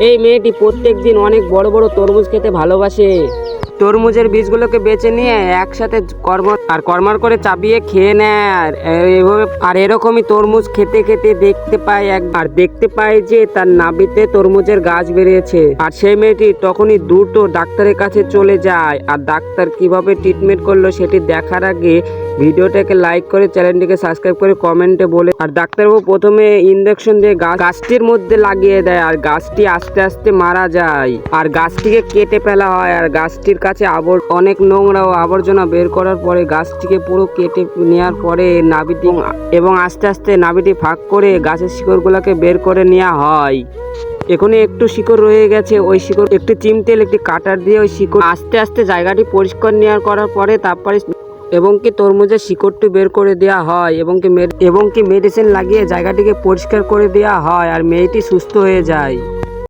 এই মেয়েটি প্রত্যেকদিন অনেক বড় বড় তরমুজ খেতে ভালোবাসে। তরমুজের বীজগুলোকে বেছে নিয়ে একসাথে কর্মর করে চাবিয়ে খেয়ে নেয়। আর এরকমই তরমুজ খেতে খেতে দেখতে পায় যে তার নাভিতে তরমুজের গাছ বেরিয়েছে। আর সেই মেয়েটি তখনই দ্রুত ডাক্তারের কাছে চলে যায়। আর ডাক্তার কিভাবে ট্রিটমেন্ট করলো সেটি দেখার আগে ভিডিওটাকে লাইক করে চ্যানেলটিকে সাবস্ক্রাইব করে কমেন্টে বলে। আর ডাক্তারবাবু প্রথমে ইঞ্জেকশন দিয়ে গাছটির মধ্যে লাগিয়ে দেয়, আর গাছটি আস্তে আস্তে মারা যায়। আর গাছটিকে কেটে ফেলা হয়। আর গাছটির কাছে অনেক নোংরা ও আবর্জনা বের করার পরে গাছটিকে পুরো কেটে নেওয়ার পরে নাভিটি এবং আস্তে আস্তে নাভিটি ফাঁক করে গাছের শিকড়গুলোকে বের করে নেওয়া হয়। এখানে একটু শিকড় রয়ে গেছে, ওই শিকড় একটি চিমটেল একটি কাটার দিয়ে ওই শিকড় আস্তে আস্তে জায়গাটি পরিষ্কার নেওয়ার করার পরে তারপরে এবং কি তরমুজের শিকড়টি বের করে দেওয়া হয় এবং কি মেডিসিন লাগিয়ে জায়গাটিকে পরিষ্কার করে দেওয়া হয়। আর মেয়েটি সুস্থ হয়ে যায়।